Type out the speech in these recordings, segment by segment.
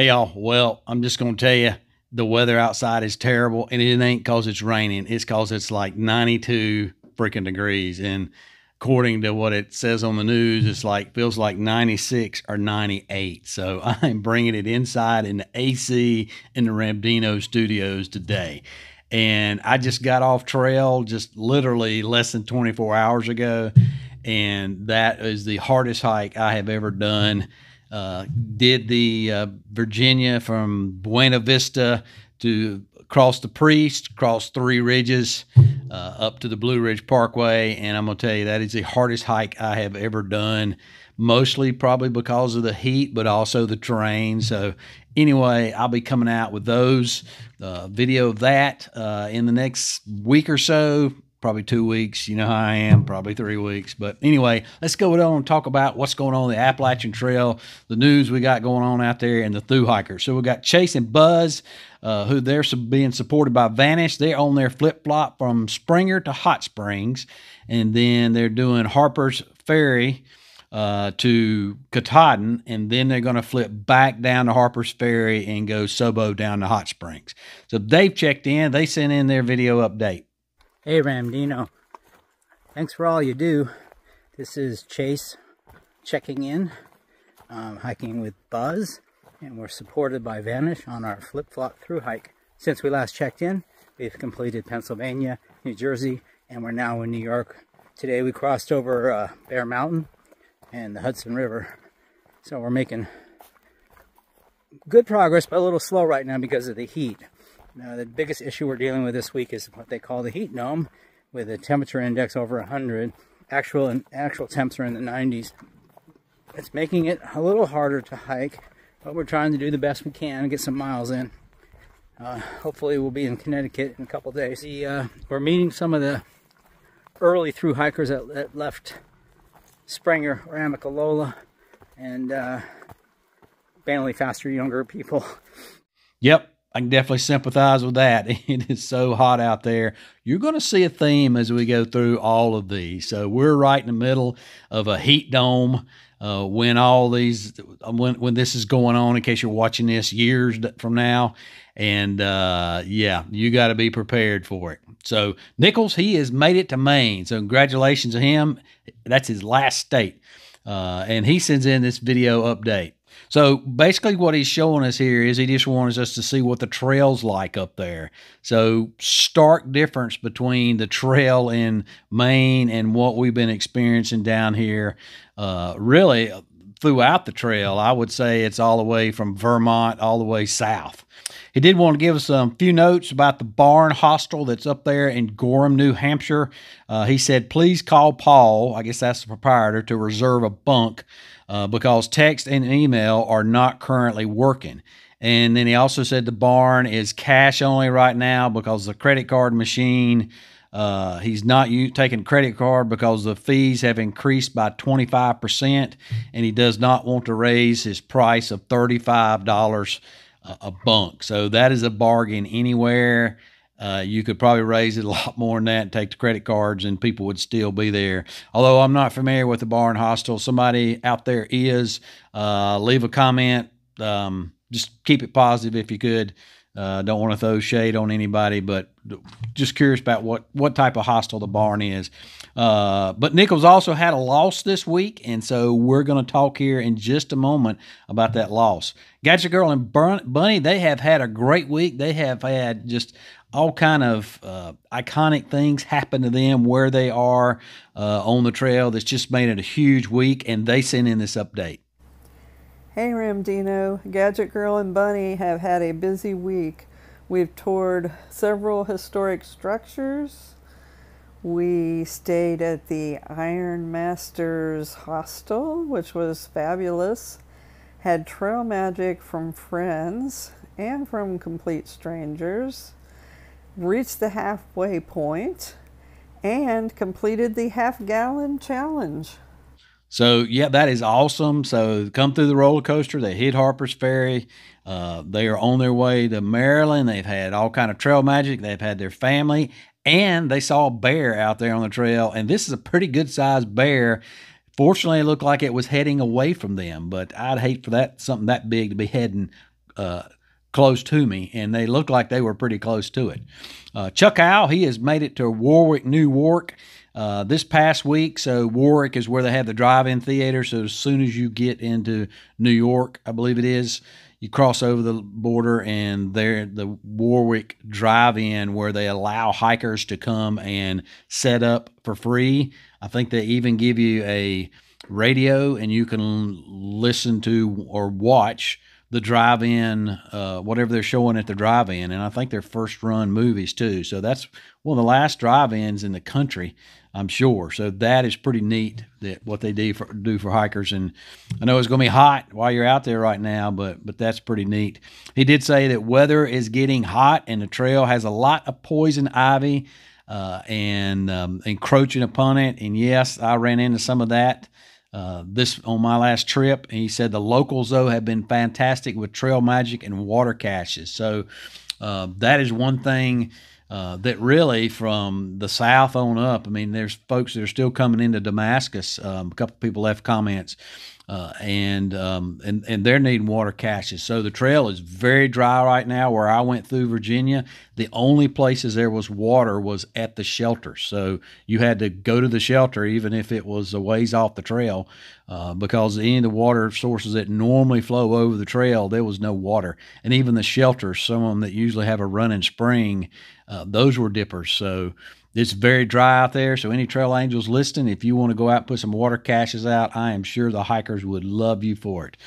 Hey y'all, well, I'm just going to tell you the weather outside is terrible, and it ain't cause it's raining. It's cause it's like 92 freaking degrees. And according to what it says on the news, it's like, feels like 96 or 98. So I'm bringing it inside in the AC in the Ramdino studios today. And I just got off trail just literally less than 24 hours ago. And that is the hardest hike I have ever done. Did the Virginia from Buena Vista to cross the Priest, cross 3 ridges, up to the Blue Ridge Parkway. And I'm going to tell you, that is the hardest hike I have ever done, mostly probably because of the heat, but also the terrain. So anyway, I'll be coming out with those video of that in the next week or so. Probably 2 weeks. You know how I am, probably 3 weeks. But anyway, let's go on and talk about what's going on the Appalachian Trail, the news we got going on out there, and the Thru hikers. So we got Chase and Buzz, who they're being supported by Vanish. They're on their flip-flop from Springer to Hot Springs. And then they're doing Harper's Ferry to Katahdin, and then they're going to flip back down to Harper's Ferry and go Sobo down to Hot Springs. So they've checked in. They sent in their video update. Hey Ramino, thanks for all you do. This is Chase checking in, hiking with Buzz, and we're supported by Vanish on our flip-flop through hike. Since we last checked in, we've completed Pennsylvania, New Jersey, and we're now in New York. Today we crossed over Bear Mountain and the Hudson River, so we're making good progress, but a little slow right now because of the heat. Now, the biggest issue we're dealing with this week is what they call the heat dome, with a temperature index over 100. Actual temps are in the 90s. It's making it a little harder to hike, but we're trying to do the best we can and get some miles in. Hopefully we'll be in Connecticut in a couple days. We're meeting some of the early through hikers that left Springer or Amicalola, and mainly faster, younger people. Yep. I can definitely sympathize with that. It is so hot out there. You're going to see a theme as we go through all of these. So we're right in the middle of a heat dome when all these, when this is going on, in case you're watching this years from now. And yeah, you got to be prepared for it. So Nichols, he has made it to Maine. So congratulations to him. That's his last state. And he sends in this video update. So basically what he's showing us here is he just wants us to see what the trail's like up there. So stark difference between the trail in Maine and what we've been experiencing down here. Really throughout the trail, I would say it's all the way from Vermont all the way south. He did want to give us a few notes about the barn hostel that's up there in Gorham, New Hampshire. He said, please call Paul, I guess that's the proprietor, to reserve a bunk because text and email are not currently working. And then he also said the barn is cash only right now because the credit card machine, he's not taking credit card because the fees have increased by 25%, and he does not want to raise his price of $35 a bunk. So that is a bargain anywhere. You could probably raise it a lot more than that and take the credit cards, and people would still be there. Although I'm not familiar with the barn hostel. Somebody out there is. Leave a comment. Just keep it positive if you could. Don't want to throw shade on anybody, but just curious about what type of hostel the barn is. But Nichols also had a loss this week, and so we're going to talk here in just a moment about that loss. Gadget Girl and Bunny, they have had a great week. They have had just all kind of iconic things happen to them where they are on the trail. That's just made it a huge week, and they sent in this update. Hey Ramdino, Gadget Girl and Bunny have had a busy week. We've toured several historic structures. We stayed at the Iron Masters Hostel, which was fabulous. Had trail magic from friends and from complete strangers. Reached the halfway point and completed the half-gallon challenge. So, yeah, that is awesome. So, come through the roller coaster. They hit Harper's Ferry. They are on their way to Maryland. They've had all kind of trail magic. They've had their family, and they saw a bear out there on the trail. And this is a pretty good-sized bear. Fortunately, it looked like it was heading away from them, but I'd hate for something that big to be heading close to me, and they looked like they were pretty close to it. Chuck Owl, he has made it to Warwick, New York, this past week. So Warwick is where they have the drive-in theater. So as soon as you get into New York, I believe it is, you cross over the border, and there the Warwick drive-in where they allow hikers to come and set up for free. I think they even give you a radio, and you can listen to or watch the drive-in, whatever they're showing at the drive-in, and I think they're first-run movies too. So that's one of the last drive-ins in the country, I'm sure. So that is pretty neat, that what they do for hikers. And I know it's going to be hot while you're out there right now, but that's pretty neat. He did say that weather is getting hot, and the trail has a lot of poison ivy and encroaching upon it. And yes, I ran into some of that this on my last trip. And he said the locals, though, have been fantastic with trail magic and water caches. So that is one thing that really, from the south on up, I mean, there's folks that are still coming into Damascus. A couple people left comments, and they're needing water caches. So the trail is very dry right now. Where I went through Virginia, the only places there was water was at the shelter. So you had to go to the shelter, even if it was a ways off the trail, because any of the water sources that normally flow over the trail, there was no water. And even the shelters, some of them that usually have a running spring, those were dippers. So it's very dry out there. So any trail angels listening, if you want to go out and put some water caches out, I am sure the hikers would love you for it.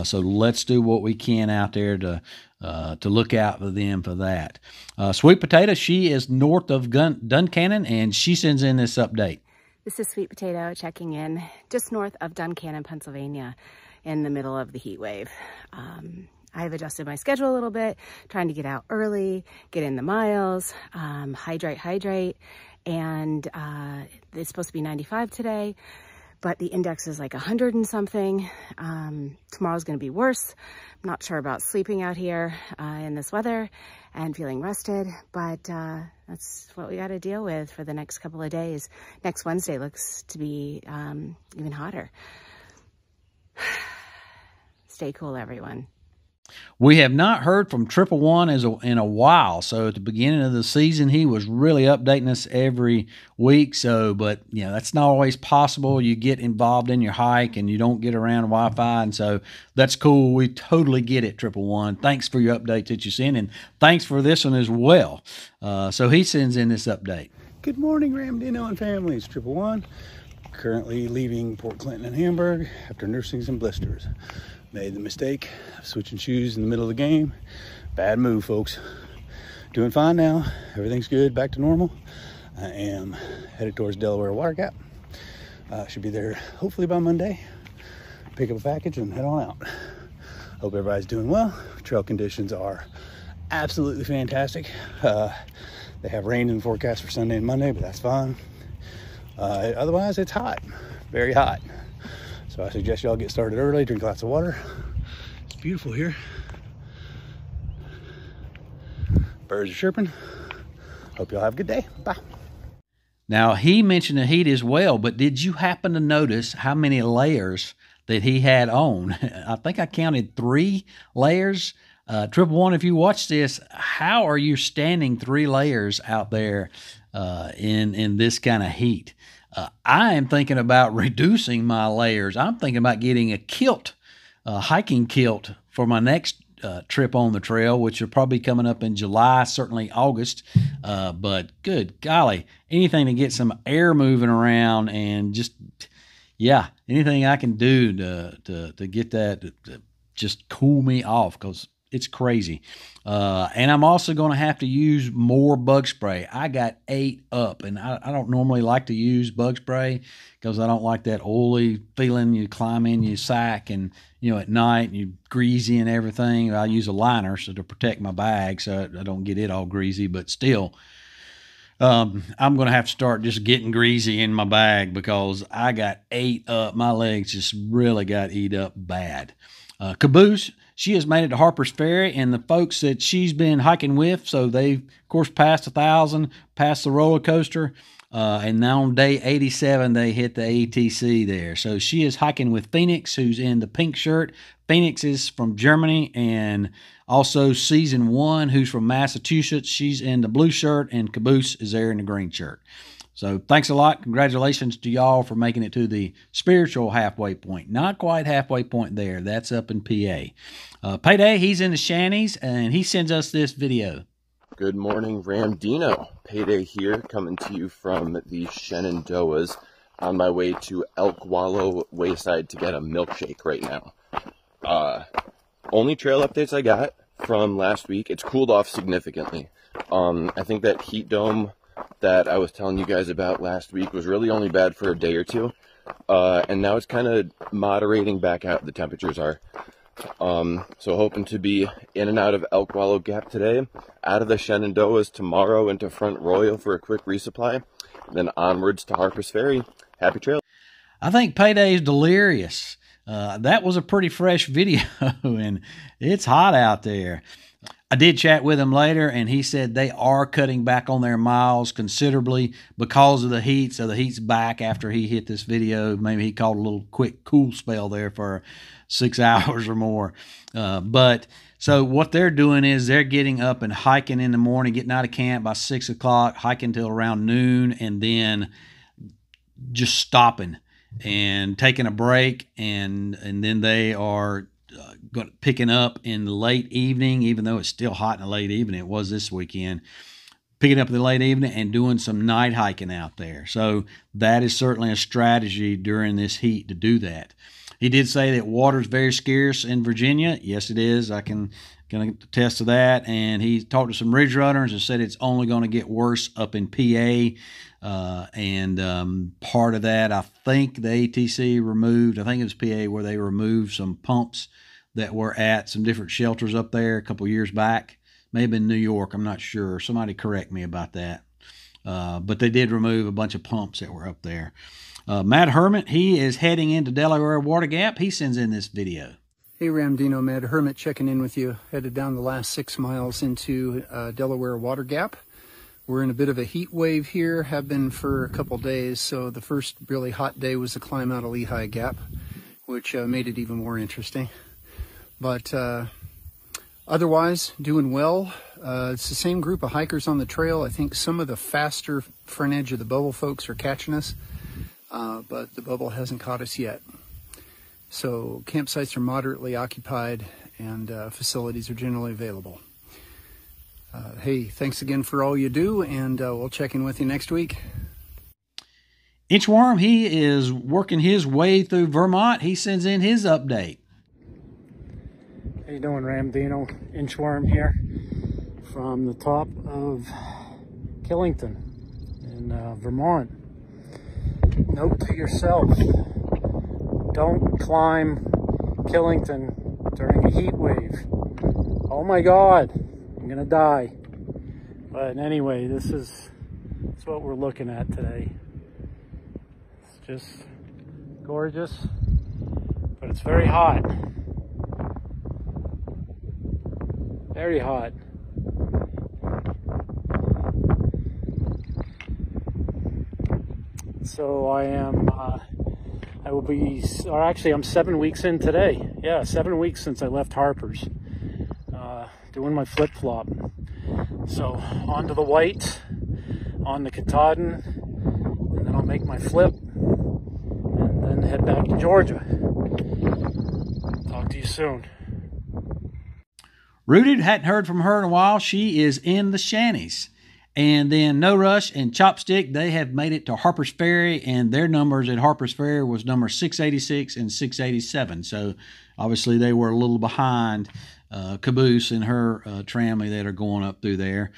So let's do what we can out there to look out for them for that. Sweet Potato, she is north of Duncannon, and she sends in this update. This is Sweet Potato checking in just north of Duncannon, Pennsylvania, in the middle of the heat wave. I've adjusted my schedule a little bit, trying to get out early, get in the miles, hydrate, and it's supposed to be 95 today, but the index is like 100 and something. Tomorrow's going to be worse. I'm not sure about sleeping out here in this weather and feeling rested, but that's what we got to deal with for the next couple of days. Next Wednesday looks to be even hotter. Stay cool, everyone. We have not heard from 111 in a while. So at the beginning of the season, he was really updating us every week. So, but you know, that's not always possible. You get involved in your hike and you don't get around Wi-Fi. And so that's cool. We totally get it, 111. Thanks for your update that you send. And thanks for this one as well. So he sends in this update. Good morning, Ramino and family. It's 111. Currently leaving Port Clinton and Hamburg after nursing some blisters. Made the mistake of switching shoes in the middle of the game. Bad move, folks. Doing fine now. Everything's good, back to normal. I am headed towards Delaware Water Gap. Should be there hopefully by Monday. Pick up a package and head on out. Hope everybody's doing well. Trail conditions are absolutely fantastic. They have rain in the forecast for Sunday and Monday, but that's fine. Otherwise, it's hot, very hot. So I suggest y'all get started early, drink lots of water. It's beautiful here. Birds are chirping. Hope y'all have a good day. Bye. Now, he mentioned the heat as well, but did you happen to notice how many layers that he had on? I think I counted 3 layers. 111, if you watch this, how are you standing 3 layers out there in this kind of heat? I am thinking about reducing my layers. I'm thinking about getting a kilt, a hiking kilt for my next trip on the trail, which will probably be coming up in July, certainly August. But good golly, anything to get some air moving around and just, yeah, anything I can do to get that to just cool me off, because it's crazy. And I'm also going to have to use more bug spray. I got 8 up, and I don't normally like to use bug spray because I don't like that oily feeling. You climb in your sack and, you know, at night you're greasy and everything. I use a liner so to protect my bag so I don't get it all greasy, but still, I'm going to have to start just getting greasy in my bag because I got 8 up. My legs just really got eat up bad. Caboose, she has made it to Harper's Ferry, and the folks that she's been hiking with, so they, of course, passed 1,000, passed the roller coaster. And now on day 87, they hit the ATC there. So she is hiking with Phoenix, who's in the pink shirt. Phoenix is from Germany, and also Season 1, who's from Massachusetts. She's in the blue shirt, and Caboose is there in the green shirt. So thanks a lot. Congratulations to y'all for making it to the spiritual halfway point. Not quite halfway point there. That's up in PA. Payday, he's in the Shanties, and he sends us this video. Good morning, Ramdino. Payday here, coming to you from the Shenandoahs on my way to Elk Wallow Wayside to get a milkshake right now. Only trail updates I got from last week. It's cooled off significantly. I think that heat dome that I was telling you guys about last week was really only bad for a day or two. And now it's kind of moderating back out, the temperatures are. So hoping to be in and out of Elk Wallow Gap today, out of the Shenandoahs tomorrow into Front Royal for a quick resupply, then onwards to Harper's Ferry. Happy trail. I think Payday is delirious. That was a pretty fresh video, and it's hot out there. I did chat with him later, and he said they are cutting back on their miles considerably because of the heat. So the heat's back after he hit this video. Maybe he called a little quick cool spell there for 6 hours or more. But so what they're doing is they're getting up and hiking in the morning, getting out of camp by 6 o'clock, hiking till around noon, and then just stopping and taking a break, and then they are picking up in the late evening, even though it's still hot in the late evening. It was this weekend. Picking up in the late evening and doing some night hiking out there. So that is certainly a strategy during this heat to do that. He did say that water is very scarce in Virginia. Yes, it is. I can attest to that. And he talked to some ridge runners and said it's only going to get worse up in PA. Part of that, I think the ATC removed, I think it was PA where they removed some pumps that were at some different shelters up there a couple years back. Maybe in New York, I'm not sure. Somebody correct me about that. But they did remove a bunch of pumps that were up there. Matt Hermit, he is heading into Delaware Water Gap. He sends in this video. Hey Ramdino, Matt Hermit checking in with you. Headed down the last 6 miles into Delaware Water Gap. We're in a bit of a heat wave here, have been for a couple days. So the first really hot day was the climb out of Lehigh Gap, which made it even more interesting. But otherwise, doing well. It's the same group of hikers on the trail. I think some of the faster front edge of the bubble folks are catching us, but the bubble hasn't caught us yet. So campsites are moderately occupied and facilities are generally available. Hey, thanks again for all you do, and we'll check in with you next week. Inchworm, he is working his way through Vermont. He sends in his update. How you doing, Ramdino? Inchworm here from the top of Killington in Vermont. Note to yourself, don't climb Killington during a heat wave. Oh my God, I'm gonna die. But anyway, that's what we're looking at today. It's just gorgeous, but it's very hot. Very hot. So I will be, or actually I'm 7 weeks in today. Yeah, 7 weeks since I left Harper's. Doing my flip-flop. So onto the white, on the Katahdin, and then I'll make my flip, and then head back to Georgia. Talk to you soon. Rooted, hadn't heard from her in a while. She is in the Shanties. And then No Rush and Chopstick, they have made it to Harper's Ferry, and their numbers at Harper's Ferry was number 686 and 687. So obviously they were a little behind Caboose and her tramley that are going up through there.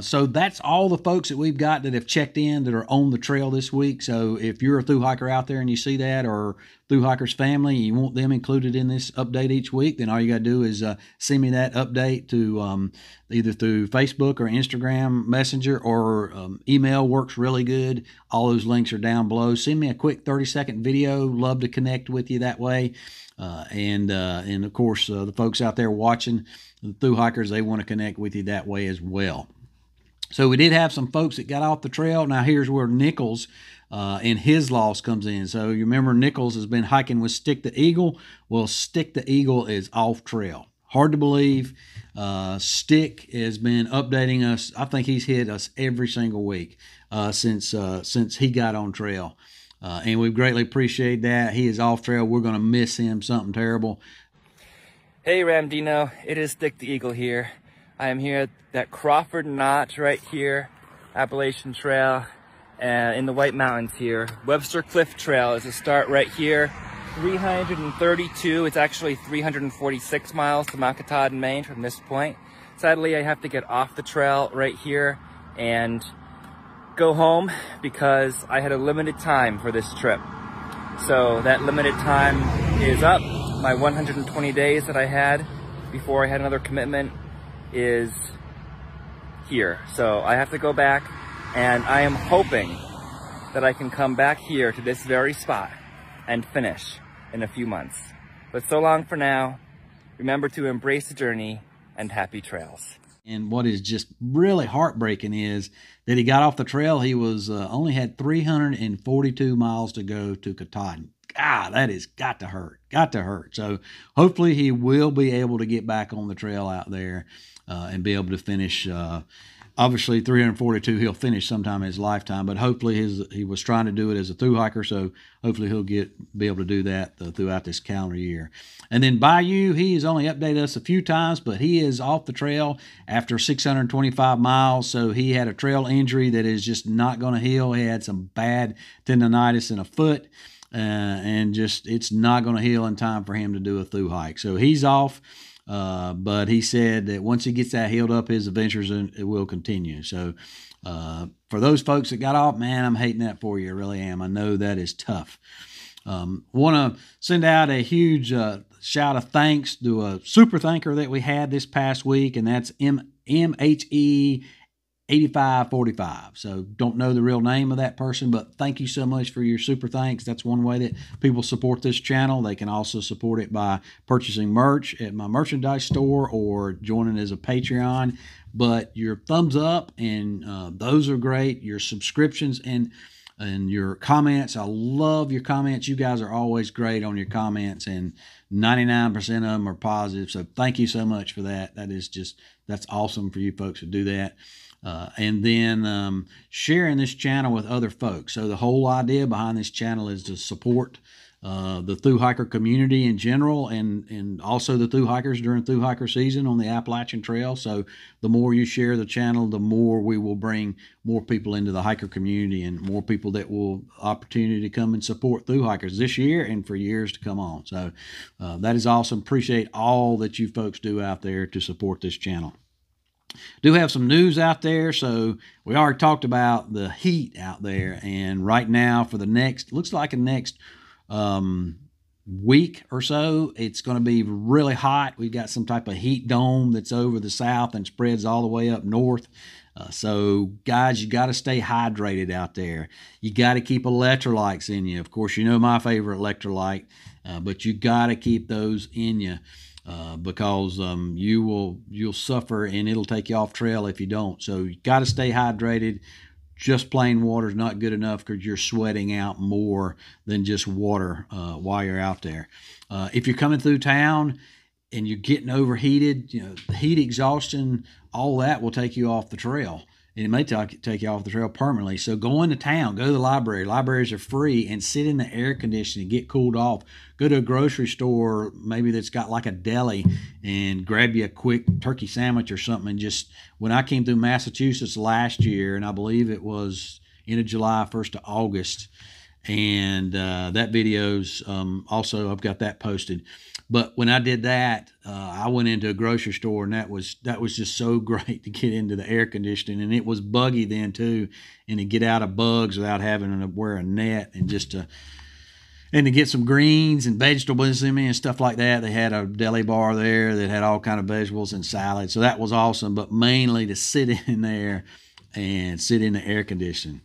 So that's all the folks that we've got that have checked in that are on the trail this week. So if you're a thru hiker out there and you see that, or thru hikers family, and you want them included in this update each week, then all you got to do is send me that update to either through Facebook or Instagram Messenger, or email works really good. All those links are down below. Send me a quick 30-second video. Love to connect with you that way. And of course, the folks out there watching, the thru hikers, they want to connect with you that way as well. So we did have some folks that got off the trail. Now here's where Nichols and his loss comes in. So you remember Nichols has been hiking with Stick the Eagle. Well, Stick the Eagle is off trail. Hard to believe. Stick has been updating us. I think he's hit us every single week since he got on trail. And we greatly appreciate that. He is off trail. We're going to miss him something terrible. Hey Ramdino, it is Stick the Eagle here. I am here at that Crawford Notch right here, Appalachian Trail, in the White Mountains here. Webster Cliff Trail is a start right here. 332, it's actually 346 miles to Mount Katahdin, Maine from this point. Sadly, I have to get off the trail right here and go home because I had a limited time for this trip. So that limited time is up. My 120 days that I had before I had another commitment is here. So I have to go back, and I am hoping that I can come back here to this very spot and finish in a few months. But so long for now. Remember to embrace the journey and happy trails. And what is just really heartbreaking is that he got off the trail. He was only had 342 miles to go to Katahdin. God, that has got to hurt. Got to hurt. So hopefully he will be able to get back on the trail out there and be able to finish. Obviously, 342 he'll finish sometime in his lifetime, but hopefully he was trying to do it as a thru hiker, so hopefully he'll be able to do that throughout this calendar year. And then Bayou, he has only updated us a few times, but he is off the trail after 625 miles, so he had a trail injury that is just not going to heal. He had some bad tendonitis in a foot, and just it's not going to heal in time for him to do a thru hike. So he's off. But he said that once he gets that healed up, his adventures it will continue. So for those folks that got off, man, I'm hating that for you. I really am. I know that is tough. Want to send out a huge shout of thanks to a super thanker that we had this past week, and that's MHE 8545. So don't know the real name of that person, but thank you so much for your super thanks. That's one way that people support this channel. They can also support it by purchasing merch at my merchandise store or joining as a Patreon. But your thumbs up and those are great. Your subscriptions and your comments. I love your comments. You guys are always great on your comments, and 99% of them are positive. So thank you so much for that. That's awesome for you folks to do that. And then sharing this channel with other folks. So the whole idea behind this channel is to support the thru hiker community in general, and also the thru hikers during thru hiker season on the Appalachian Trail. So the more you share the channel, the more we will bring more people into the hiker community and more people that will opportunity to come and support thru hikers this year and for years to come on. So that is awesome. Appreciate all that you folks do out there to support this channel. Do have some news out there. So we already talked about the heat out there, and right now for the next, looks like the next week or so, it's going to be really hot. We've got some type of heat dome that's over the south and spreads all the way up north. So guys, you got to stay hydrated out there. You got to keep electrolytes in you. Of course, you know my favorite electrolyte, but you got to keep those in you. Because you'll suffer and it'll take you off trail if you don't. So you got to stay hydrated. Just plain water is not good enough because you're sweating out more than just water while you're out there. If you're coming through town and you're getting overheated, you know, the heat exhaustion, all that will take you off the trail. And it may take you off the trail permanently. So go into town, go to the library. Libraries are free, and sit in the air conditioning, get cooled off. Go to a grocery store, maybe that's got like a deli, and grab you a quick turkey sandwich or something. And just, when I came through Massachusetts last year, and I believe it was end of July, 1st of August, and that video's also, I've got that posted. But when I did that, I went into a grocery store, and that was just so great to get into the air conditioning. And it was buggy then too, and to get out of bugs without having to wear a net, and to get some greens and vegetables in me and stuff like that. They had a deli bar there that had all kind of vegetables and salads, so that was awesome. But mainly to sit in there and sit in the air conditioning.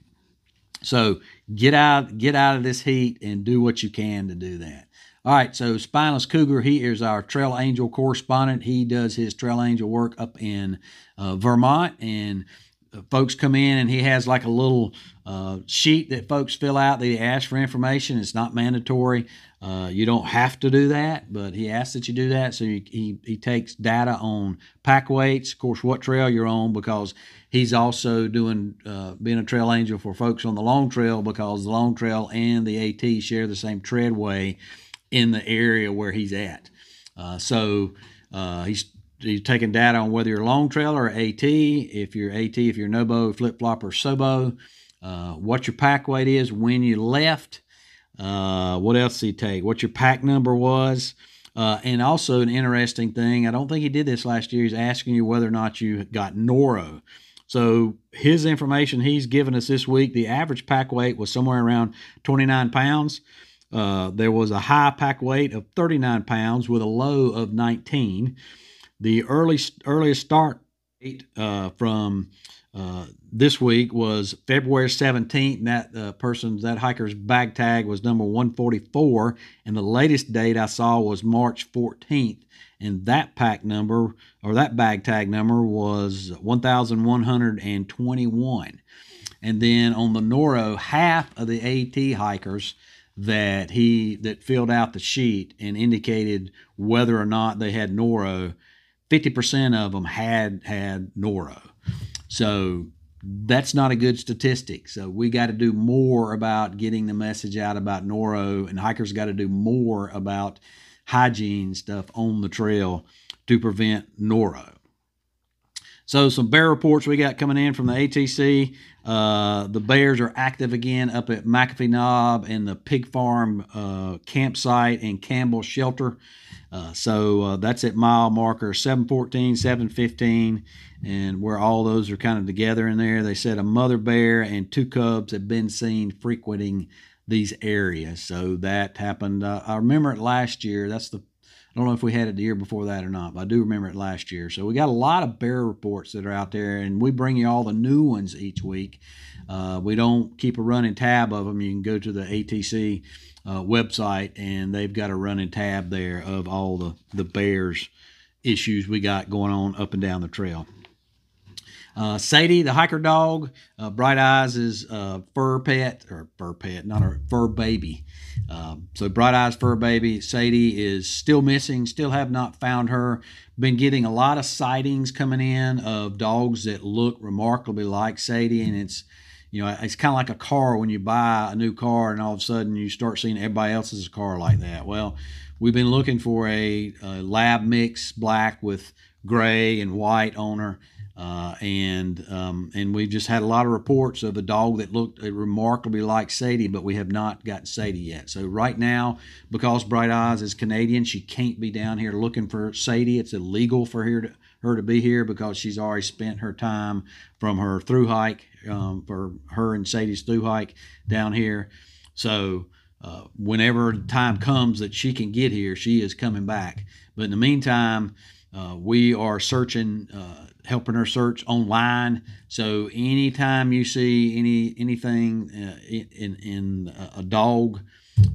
So get out of this heat and do what you can to do that. All right, so Spineless Cougar, he is our Trail Angel correspondent. He does his Trail Angel work up in Vermont, and folks come in and he has like a little sheet that folks fill out. They ask for information. It's not mandatory. You don't have to do that, but he asks that you do that. So he takes data on pack weights, of course, what trail you're on, because he's also doing being a trail angel for folks on the long trail, because the long trail and the AT share the same treadway in the area where he's at. So he's taking data on whether you're long trail or AT. If you're AT, if you're no-bow, flip-flop, or sobo, what your pack weight is when you left. What else did he take? What your pack number was. And also an interesting thing, I don't think he did this last year, he's asking you whether or not you got Noro. So his information he's given us this week, the average pack weight was somewhere around 29 pounds. There was a high pack weight of 39 pounds with a low of 19. The earliest start date from this week was February 17th, and that hiker's bag tag was number 144, and the latest date I saw was March 14th, and that pack number, or that bag tag number, was 1,121. And then on the Noro, half of the AT hikers that filled out the sheet and indicated whether or not they had Noro, 50% of them had Noro. So that's not a good statistic. So we got to do more about getting the message out about Noro, and hikers got to do more about hygiene stuff on the trail to prevent Noro. So some bear reports we got coming in from the ATC. The bears are active again up at McAfee Knob and the Pig Farm campsite and Campbell Shelter. So that's at mile marker 714, 715, and where all those are kind of together in there. They said a mother bear and 2 cubs have been seen frequenting these areas. So that happened. I remember it last year. I don't know if we had it the year before that or not, but I do remember it last year. So we got a lot of bear reports that are out there, and we bring you all the new ones each week. We don't keep a running tab of them. You can go to the ATC website, and they've got a running tab there of all the bears issues we got going on up and down the trail. Sadie, the hiker dog, Bright Eyes is fur pet, not a fur baby. So Bright Eyes fur baby. Sadie is still missing, still have not found her. Been getting a lot of sightings coming in of dogs that look remarkably like Sadie, and it's kind of like a car when you buy a new car and all of a sudden you start seeing everybody else's car like that. Well, we've been looking for a lab mix black with gray and white on her. And we've just had a lot of reports of a dog that looked remarkably like Sadie, but we have not gotten Sadie yet. So right now, because Bright Eyes is Canadian, she can't be down here looking for Sadie. It's illegal for her to be here because she's already spent her time from her thru hike, for her and Sadie's thru hike down here. So whenever the time comes that she can get here, she is coming back. But in the meantime, we are searching, helping her search online. So anytime you see anything in a dog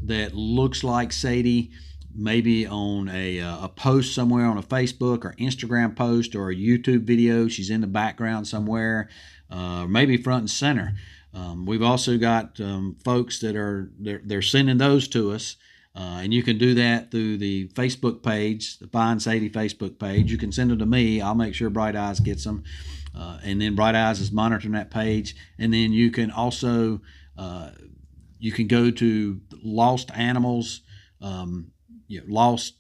that looks like Sadie, maybe on a post somewhere on a Facebook or Instagram post or a YouTube video, she's in the background somewhere, maybe front and center. We've also got folks that they're sending those to us. And you can do that through the Facebook page, the Find Sadie Facebook page. You can send them to me. I'll make sure Bright Eyes gets them. And then Bright Eyes is monitoring that page. And then you can also, you can go to lost animals, lost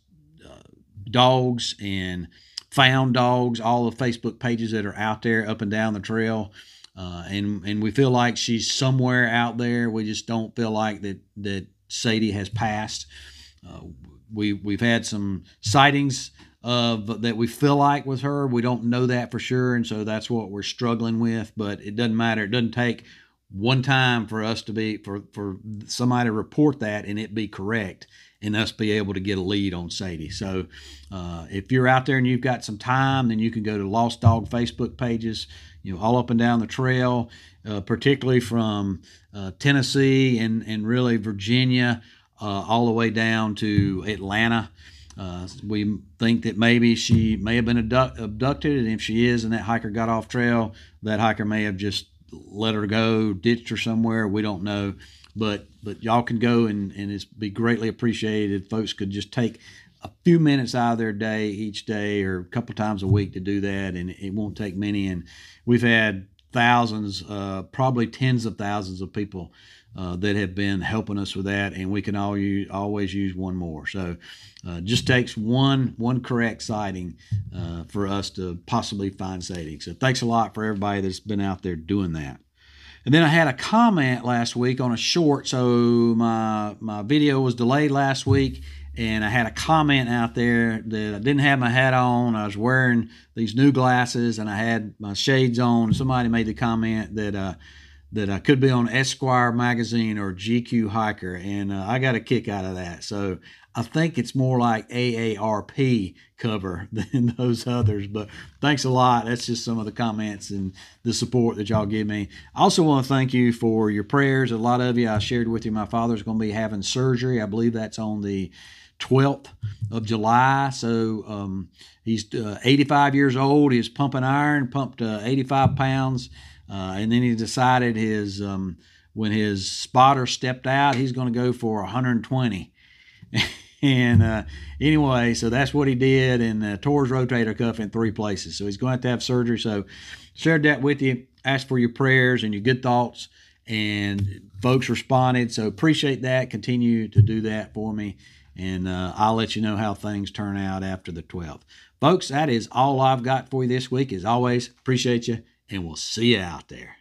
dogs and found dogs, all the Facebook pages that are out there up and down the trail. And we feel like she's somewhere out there. We just don't feel like that Sadie has passed. We've had some sightings that we feel like was her. We don't know that for sure, and so that's what we're struggling with. But it doesn't matter. It doesn't take one time for us to for somebody to report that and it be correct and us be able to get a lead on Sadie. So if you're out there and you've got some time, then you can go to Lost Dog Facebook pages, all up and down the trail, particularly from Tennessee and really Virginia, all the way down to Atlanta. We think that maybe she may have been abducted, and if she is and that hiker got off trail, that hiker may have just let her go, ditched her somewhere. We don't know. But y'all can go, and it's be greatly appreciated if folks could just take a few minutes out of their day each day or a couple times a week to do that, and it won't take many. And we've had thousands, probably tens of thousands of people that have been helping us with that, and we can always use one more. So just takes one correct sighting for us to possibly find Sadie. So thanks a lot for everybody that's been out there doing that. And then I had a comment last week on a short. So my video was delayed last week, and I had a comment out there that I didn't have my hat on. I was wearing these new glasses, and I had my shades on. Somebody made the comment that I could be on Esquire magazine or GQ Hiker, and I got a kick out of that. So I think it's more like AARP cover than those others, but thanks a lot. That's just some of the comments and the support that y'all give me. I also want to thank you for your prayers. A lot of you, I shared with you, my father's going to be having surgery. I believe that's on the 12th of July. So he's 85 years old. He's pumping iron, pumped 85 pounds. And then he decided when his spotter stepped out, he's going to go for 120. And anyway, so that's what he did, and tore his rotator cuff in 3 places. So he's going to have surgery. So shared that with you. Asked for your prayers and your good thoughts, and folks responded. So appreciate that. Continue to do that for me, and I'll let you know how things turn out after the 12th. Folks, that is all I've got for you this week. As always, appreciate you, and we'll see you out there.